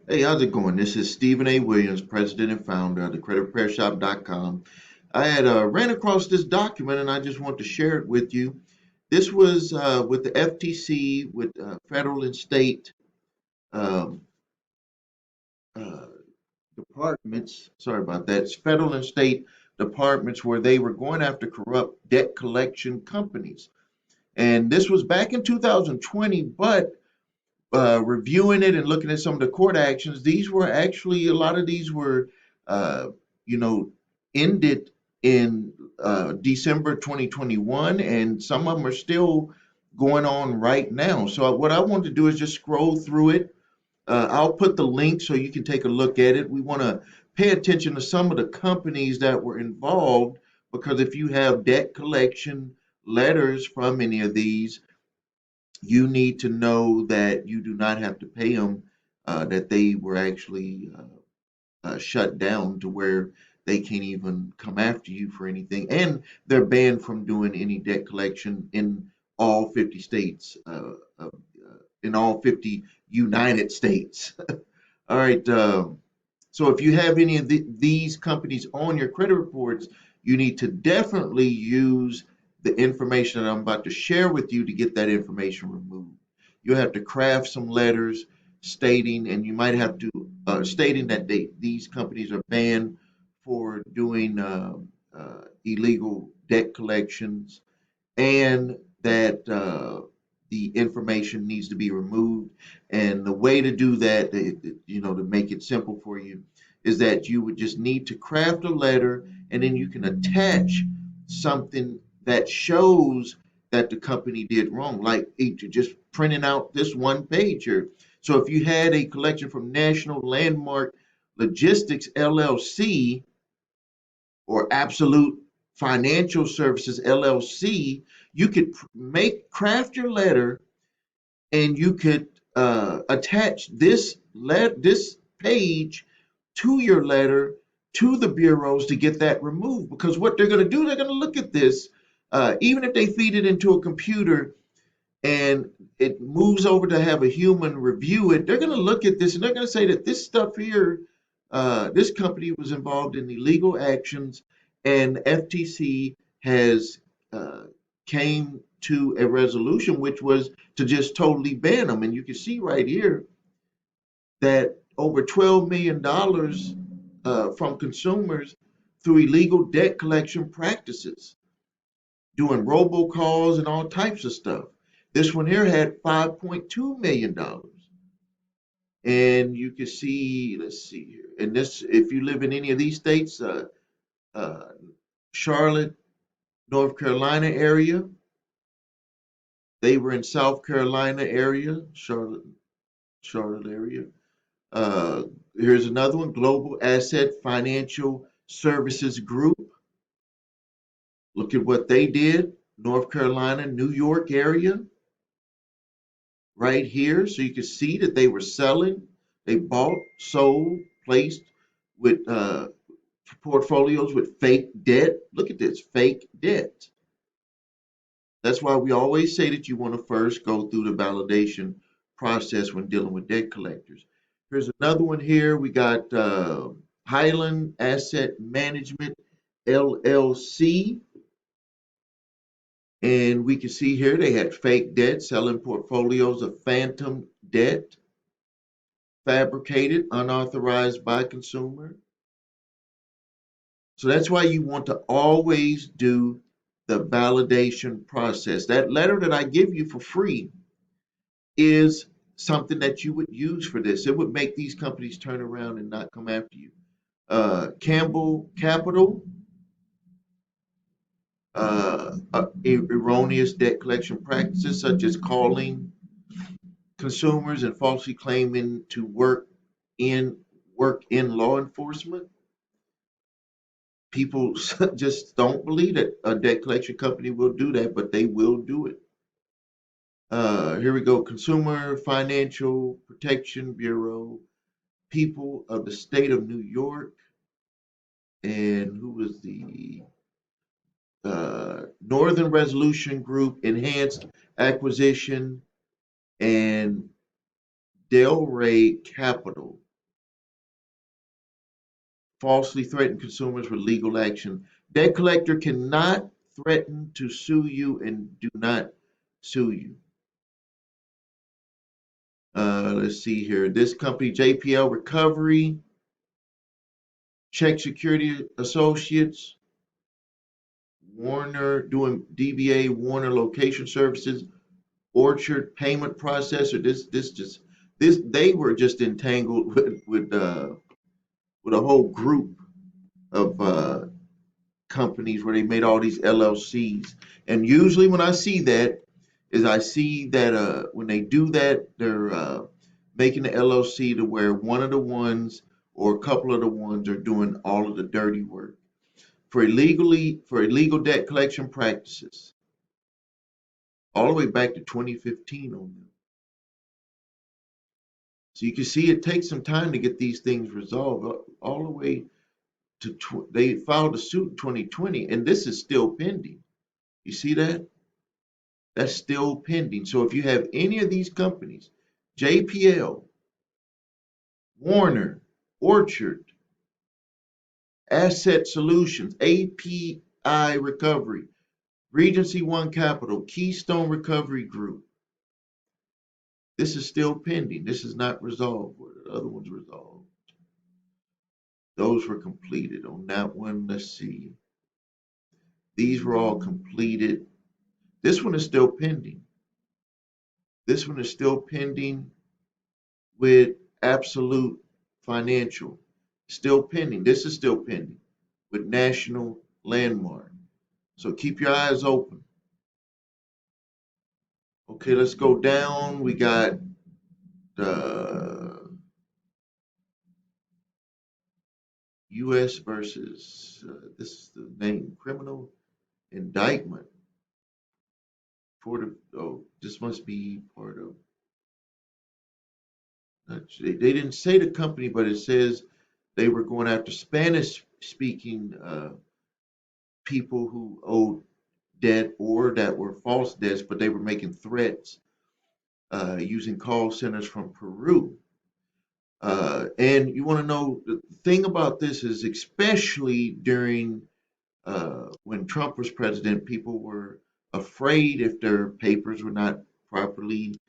Hey, how's it going? This is Stephen A. Williams, president and founder of the creditrepairshop.com. I had ran across this document and I just want to share it with you. This was with the FTC, with federal and state um, uh, departments. Sorry about that. It's federal and state departments where they were going after corrupt debt collection companies. And this was back in 2020, but reviewing it and looking at some of the court actions, these were actually a lot of these were, uh, you know, ended in December 2021, and some of them are still going on right now. So what I want to do is just scroll through it. I'll put the link so you can take a look at it. We want to pay attention to some of the companies that were involved because if you have debt collection letters from any of these, you need to know that you do not have to pay them, that they were actually shut down to where they can't even come after you for anything. And they're banned from doing any debt collection in all 50 states, in all 50 United States. All right. So if you have any of these companies on your credit reports, you need to definitely use the information that I'm about to share with you to get that information removed. You have to craft some letters stating, and you might have to stating that these companies are banned for doing illegal debt collections, and that the information needs to be removed. And the way to do that, to make it simple for you, is that you would just need to craft a letter and then you can attach something that shows that the company did wrong, like just printing out this one page here. So if you had a collection from National Landmark Logistics LLC or Absolute Financial Services LLC, you could craft your letter and you could attach this page to your letter to the bureaus to get that removed. Because what they're going to do, they're going to look at this, even if they feed it into a computer and it moves over to have a human review it, they're going to look at this and they're going to say that this stuff here, this company was involved in illegal actions, and FTC has uh, came to a resolution, which was to just totally ban them. And you can see right here that over $12 million from consumers through illegal debt collection practices, doing robocalls and all types of stuff. This one here had $5.2 million. And you can see, let's see here. And this, if you live in any of these states, uh, Charlotte, North Carolina area, they were in South Carolina area, Charlotte area. Uh, Here's another one, Global Asset Financial Services Group. Look at what they did, North Carolina, New York area, right here. So you can see that they were selling, they bought, sold, placed with portfolios with fake debt. Look at this, fake debt. That's why we always say that you want to first go through the validation process when dealing with debt collectors. Here's another one here. We got Highland Asset Management LLC. And we can see here they had fake debt, selling portfolios of phantom debt, fabricated, unauthorized by consumer. So that's why you want to always do the validation process. That letter that I give you for free is something that you would use for this. It would make these companies turn around and not come after you. Campbell Capital, erroneous debt collection practices such as calling consumers and falsely claiming to in work in law enforcement. People just don't believe that a debt collection company will do that, but they will do it. Here we go. Consumer Financial Protection Bureau, people of the state of New York, and who was the Northern Resolution Group, Enhanced Acquisition, and Delray Capital. falsely threaten consumers with legal action. Debt collector cannot threaten to sue you and do not sue you. Let's see here. This company, JPL Recovery, Check Security Associates, Warner doing DBA Warner Location Services, Orchard Payment Processor. This they were just entangled with a whole group of companies where they made all these LLCs. And usually when I see that, is I see that when they do that, they're making the LLC to where one of the ones or a couple of the ones are doing all of the dirty work for illegal debt collection practices, all the way back to 2015 on them. So you can see it takes some time to get these things resolved, all the way to they filed a suit in 2020, and this is still pending. You see that? That's still pending. So if you have any of these companies, JPL, Warner, Orchard, Asset Solutions, API Recovery, Regency One Capital, Keystone Recovery Group, this is still pending. This is not resolved. The other one's resolved. Those were completed. On that one, let's see. These were all completed. This one is still pending. This one is still pending with Absolute Financial. Still pending. This is still pending with National Landmark. So keep your eyes open. Okay, let's go down. We got U.S. versus, this is the name, criminal indictment for the, oh, this must be part of, they didn't say the company, but it says they were going after Spanish speaking people who owed debt or that were false debts, but they were making threats using call centers from Peru. And you want to know the thing about this is, especially during when Trump was president, people were afraid if their papers were not properly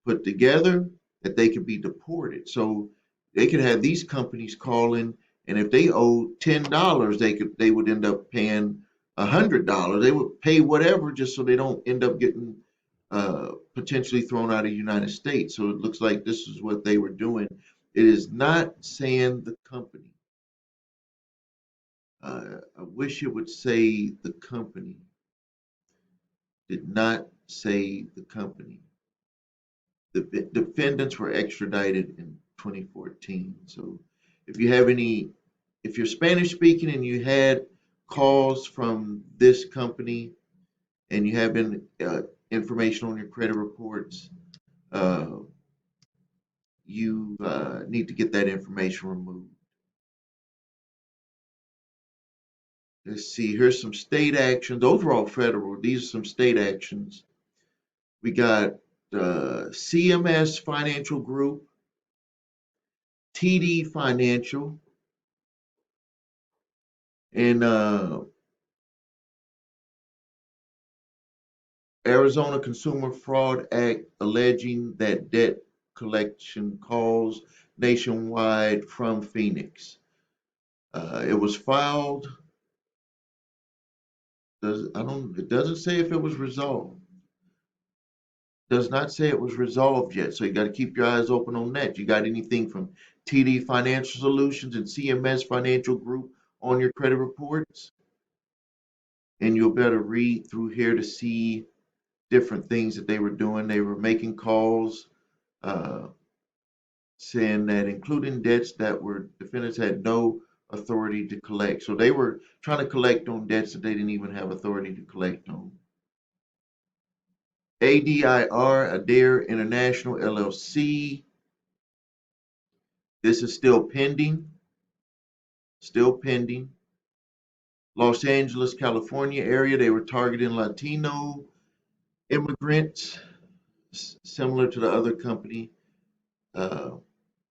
put together that they could be deported. So they could have these companies calling, and if they owed $10, they would end up paying $100. They would pay whatever just so they don't end up getting potentially thrown out of the United States. So it looks like this is what they were doing. It is not saying the company. I wish it would say the company. Did not say the company. The defendants were extradited in 2014. So if you have any, if you're Spanish speaking and you had calls from this company and you have been information on your credit reports, uh, you need to get that information removed. Let's see, here's some state actions. Those were all federal. These are some state actions. We got CMS Financial Group, TD Financial, and Arizona Consumer Fraud Act alleging that debt collection calls nationwide from Phoenix. It was filed. It doesn't say if it was resolved. Does not say it was resolved yet. So you got to keep your eyes open on that. You got anything from TD Financial Solutions and CMS Financial Group on your credit reports? And you'll better read through here to see different things that they were doing. They were making calls, uh, saying that including debts that were defendants had no authority to collect. So they were trying to collect on debts that they didn't even have authority to collect on. ADIR, Adair International LLC. This is still pending. Still pending. Los Angeles, California area. They were targeting Latino immigrants, similar to the other company,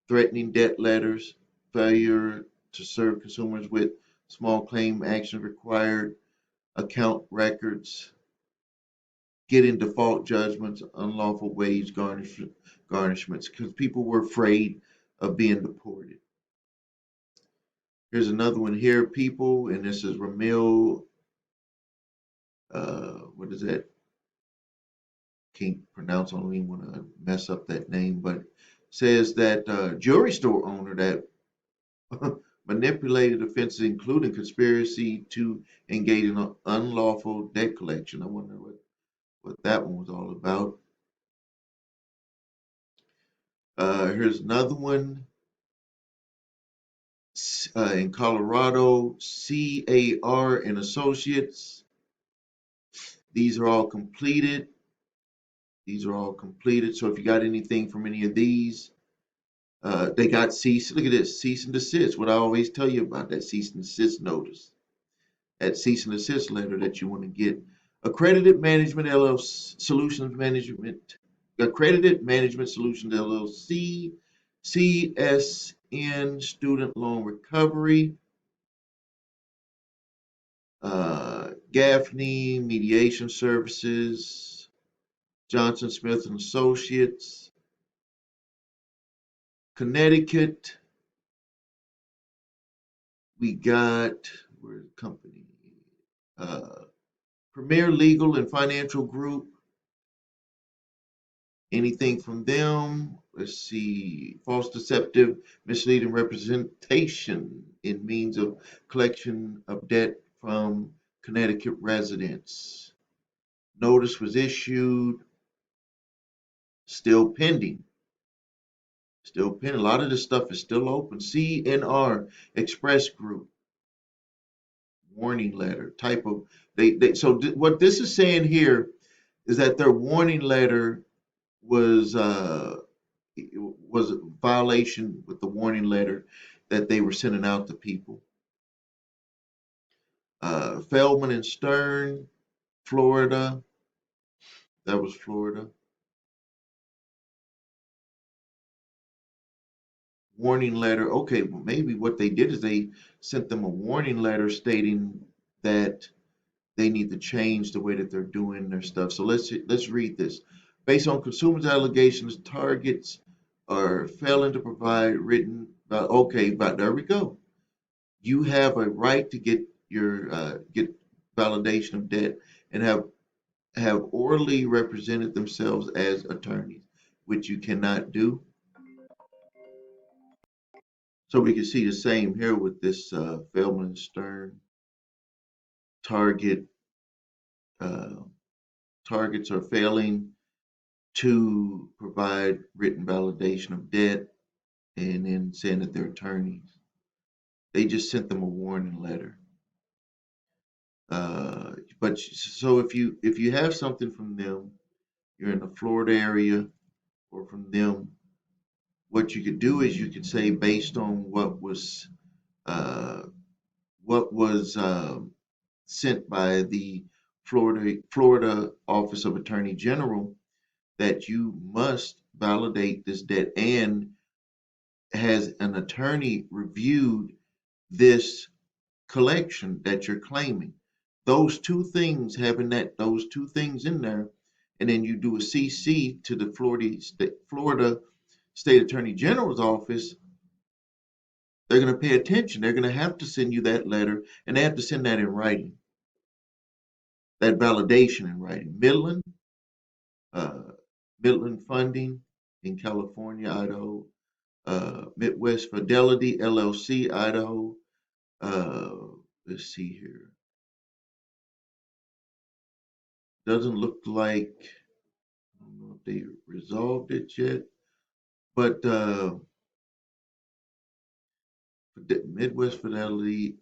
threatening debt letters, failure to serve consumers with small claim action required, account records, getting default judgments, unlawful wage garnishments, because people were afraid of being deported. Here's another one here, people, and this is Ramil. What is that? Can't pronounce. I don't even want to mess up that name, but says that jewelry store owner that manipulated offenses, including conspiracy to engage in unlawful debt collection. I wonder what that one was all about. Here's another one. In Colorado, CAR and Associates. These are all completed. These are all completed. So if you got anything from any of these, they got cease. Look at this, cease and desist. What I always tell you about that cease and desist notice, that cease and desist letter that you want to get. Accredited Management LLC Solutions Management, Accredited Management Solutions LLC, CSN Student Loan Recovery, Gaffney Mediation Services, Johnson Smith and Associates, Connecticut. We got where's the company? Premier Legal and Financial Group. Anything from them? Let's see. False, deceptive, misleading representation in means of collection of debt from Connecticut residents. Notice was issued. Still pending. Still pending. A lot of this stuff is still open. CNR Express Group. Warning letter. Type of so what this is saying here is that their warning letter was a violation with the warning letter that they were sending out to people. Feldman and Stern, Florida. That was Florida. Warning letter. Okay, well, maybe what they did is they sent them a warning letter stating that they need to change the way that they're doing their stuff. So let's read this. Based on consumers' allegations, targets are failing to provide written. Okay, but there we go. You have a right to get your get validation of debt and have orally represented themselves as attorneys, which you cannot do. So we can see the same here with this Feldman and Stern target. Uh, Targets are failing to provide written validation of debt and then saying that they're attorneys. They just sent them a warning letter. But so if you have something from them, you're in the Florida area or from them, what you could do is you could say based on uh, what was sent by the Florida Office of Attorney General that you must validate this debt and has an attorney reviewed this collection that you're claiming. Those two things, having those two things in there, and then you do a CC to the Florida State Attorney General's office, they're going to pay attention. They're going to have to send you that letter, and they have to send that in writing, that validation in writing. Uh, Midland Funding in California, Idaho, Midwest Fidelity LLC, Idaho. Uh, let's see here. Doesn't look like, I don't know if they resolved it yet, but Midwest Fidelity,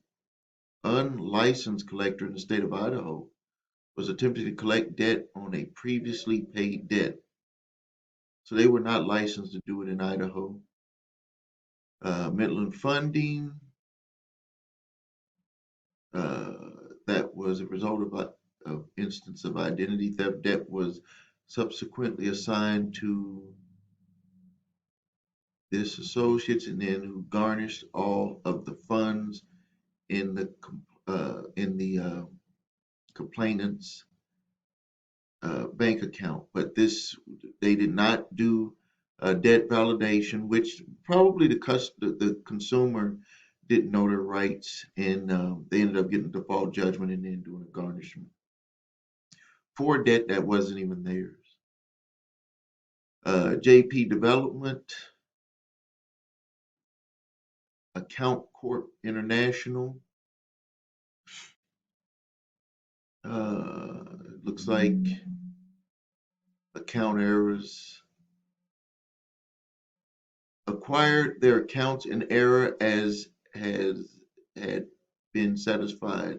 unlicensed collector in the state of Idaho, was attempting to collect debt on a previously paid debt. So they were not licensed to do it in Idaho. Midland Funding, uh, that was a result of instance of identity theft. Debt was subsequently assigned to this associates, and then who garnished all of the funds in the complainant's bank account. But this, they did not do debt validation, which probably the consumer didn't know their rights, and they ended up getting a default judgment and then doing a garnishment for a debt that wasn't even theirs. JP Development, Account Corp International. It looks like account errors. Acquired their accounts in error as had been satisfied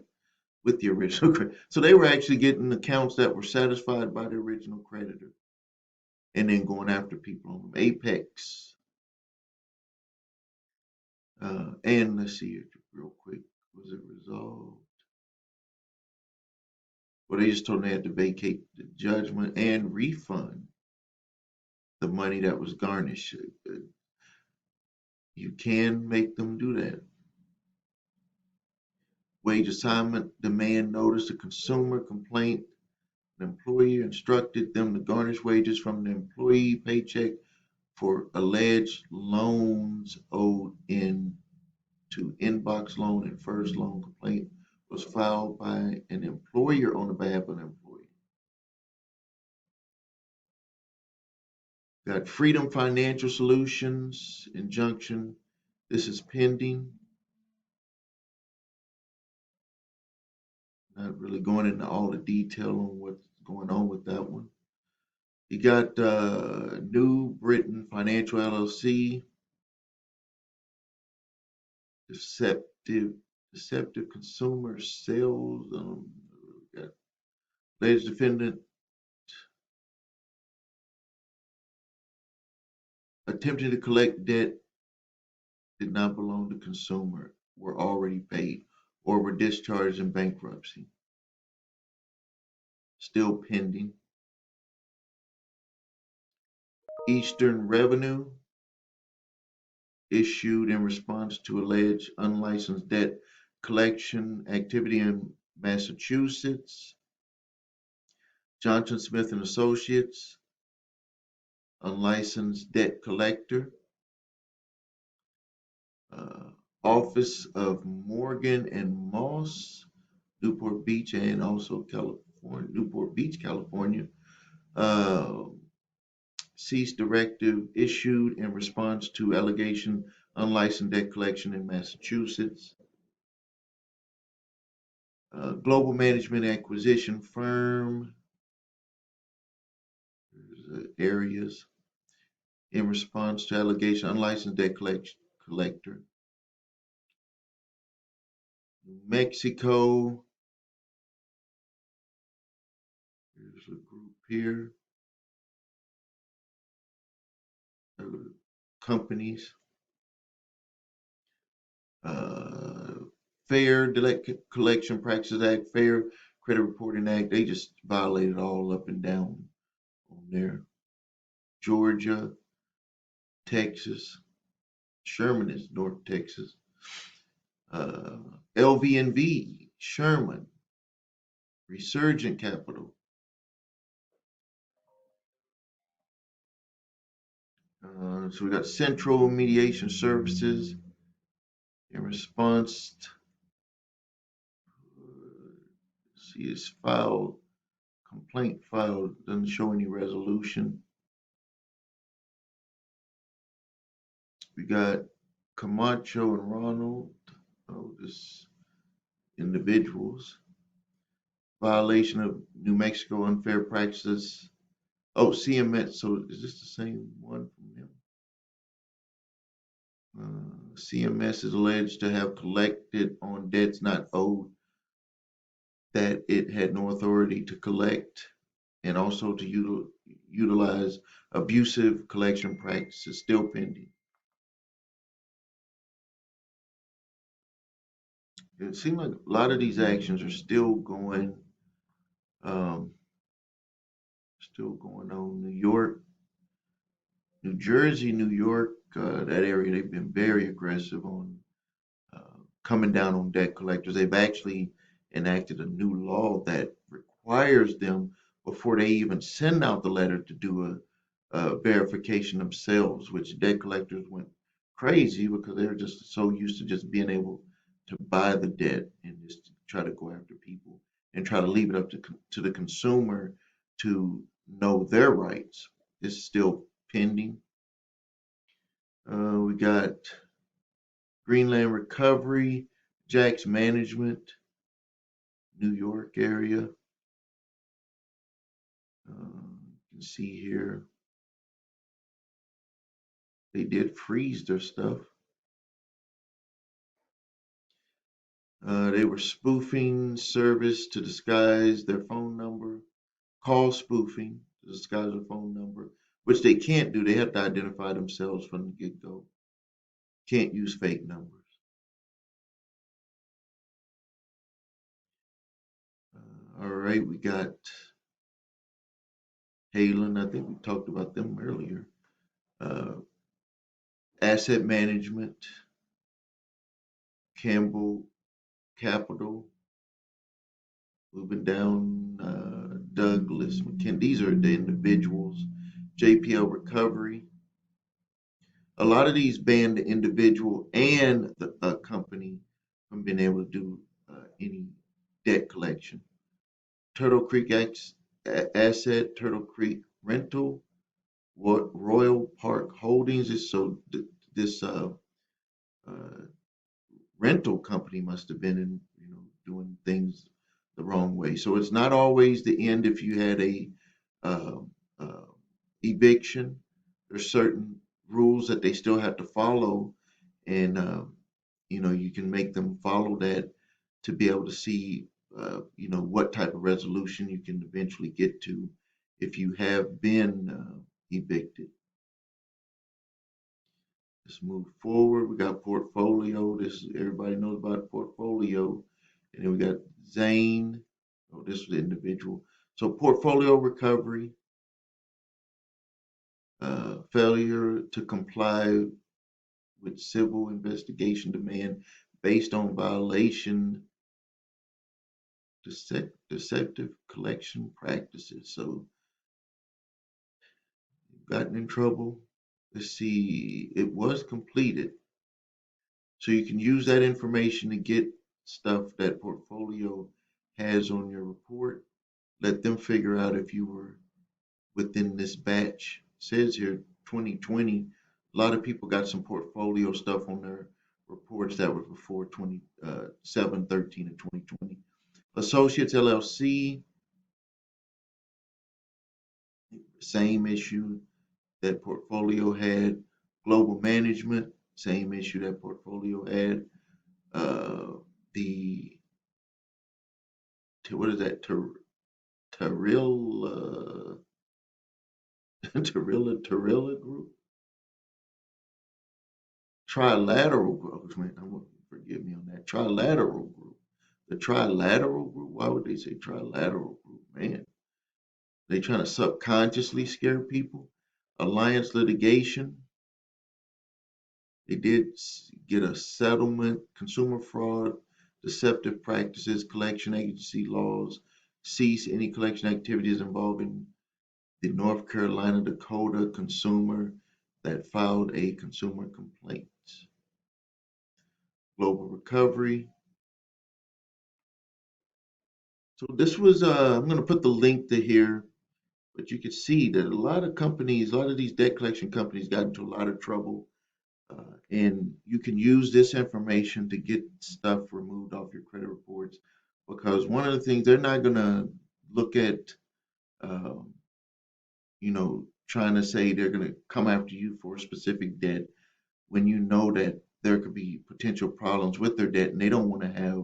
with the original creditor. So they were actually getting accounts that were satisfied by the original creditor and then going after people on them. Apex. And let's see here real quick. Was it resolved? Well, they just told them they had to vacate the judgment and refund the money that was garnished. You can make them do that. Wage assignment demand notice. A consumer complaint. The employer instructed them to garnish wages from the employee paycheck for alleged loans owed in to inbox loan and first loan. Complaint was filed by an employer on behalf of an employee. Got Freedom Financial Solutions injunction. This is pending. Not really going into all the detail on what's going on with that one. You got New Britain Financial LLC, deceptive consumer sales. Got alleged defendant attempting to collect debt did not belong to consumer, were already paid, or were discharged in bankruptcy. Still pending. Eastern Revenue issued in response to alleged unlicensed debt collection activity in Massachusetts. Johnson Smith and Associates, unlicensed debt collector. Office of Morgan and Moss, Newport Beach, and also California, Newport Beach, California. Cease directive issued in response to allegation unlicensed debt collection in Massachusetts. Global management acquisition firm. There's areas in response to allegation unlicensed debt collector. New Mexico. There's a group here. Companies. Fair Collection Practices Act, Fair Credit Reporting Act. They just violated all up and down on there. Georgia, Texas. Sherman is North Texas. LVNV, Sherman, Resurgent Capital. So we got Central Mediation Services in response. See, it's filed, complaint filed, doesn't show any resolution. We got Camacho and Ronald, this individuals. Violation of New Mexico unfair practices. Oh, CMS. So is this the same one from them? CMS is alleged to have collected on debts not owed that it had no authority to collect, and also to utilize abusive collection practices. Still pending. It seems like a lot of these actions are still going on. New York, New Jersey, New York. that area, they've been very aggressive on coming down on debt collectors. They've actually enacted a new law that requires them, before they even send out the letter, to do a verification themselves, which debt collectors went crazy because they're just so used to just being able to buy the debt and just try to go after people and try to leave it up to the consumer to know their rights. This is still pending. We got Greenland Recovery, Jack's Management, New York area. You can see here they did freeze their stuff. They were spoofing service to disguise their phone number, call spoofing to disguise their phone number, which they can't do. They have to identify themselves from the get go. Can't use fake numbers. All right, we got Halen. I think we talked about them earlier. Uh, Asset Management, Campbell Capital, moving down, Douglas McKinney. These are the individuals. JPL Recovery. A lot of these ban the individual and the company from being able to do any debt collection. Turtle Creek Asset, Turtle Creek Rental, Royal Park Holdings. This uh, rental company must have been doing things the wrong way. So it's not always the end if you had a um, uh, eviction. There's certain rules that they still have to follow, and you can make them follow that to be able to see what type of resolution you can eventually get to if you have been evicted. Let's move forward. We got portfolio. This everybody knows about portfolio. And then we got Zane. Oh, this was the individual. So portfolio recovery, failure to comply with civil investigation demand based on violation, deceptive collection practices. So gotten in trouble. Let's see, it was completed. So you can use that information to get stuff that portfolio has on your report. Let them figure out if you were within this batch. It says here 2020. A lot of people got some portfolio stuff on their reports that were before 7/13 of 2020. Associates LLC, same issue that portfolio had. Global management, same issue that portfolio had. The what is that? Tarilla Tarilla Group, Trilateral Group. Man, forgive me on that. Trilateral Group. The Trilateral Group. Why would they say Trilateral Group? Man, they trying to subconsciously scare people. Alliance Litigation. They did get a settlement. Consumer fraud, deceptive practices, collection agency laws. Cease any collection activities involving the North Carolina Dakota consumer that filed a consumer complaint. Global recovery. So this was, I'm going to put the link to here, but you can see that a lot of companies, a lot of these debt collection companies got into a lot of trouble. And you can use this information to get stuff removed off your credit reports, because one of the things they're not going to look at, um, trying to say they're going to come after you for a specific debt when you know that there could be potential problems with their debt, and they don't want to have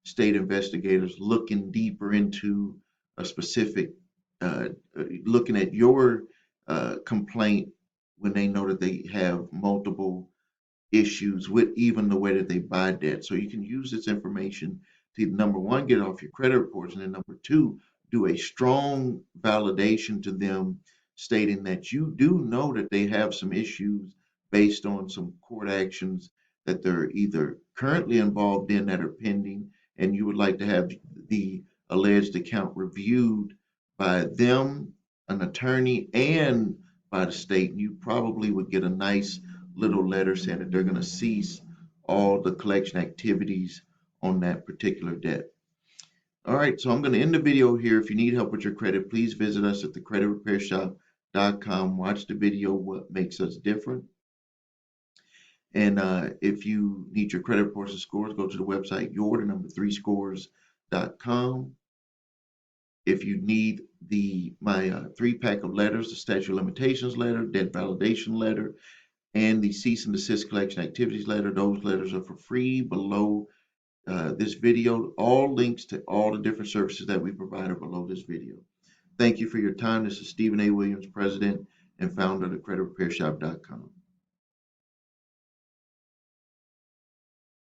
state investigators looking deeper into a specific, looking at your complaint when they know that they have multiple issues with even the way that they buy debt. So you can use this information to, number one, get it off your credit reports, and then number two, do a strong validation to them stating that you do know that they have some issues based on some court actions that they're either currently involved in that are pending, and you would like to have the alleged account reviewed by them, an attorney, and by the state, you probably would get a nice little letter saying that they're going to cease all the collection activities on that particular debt. All right, so I'm going to end the video here. If you need help with your credit, please visit us at thecreditrepairshop.com. Watch the video, What Makes Us Different. And if you need your credit reports and scores, go to the website, your3scores.com. If you need my 3-pack of letters, the statute of limitations letter, debt validation letter, and the cease and desist collection activities letter, those letters are for free below this video. All links to all the different services that we provide are below this video. Thank you for your time. This is Stephen A. Williams, President and founder of thecreditrepairshop.com.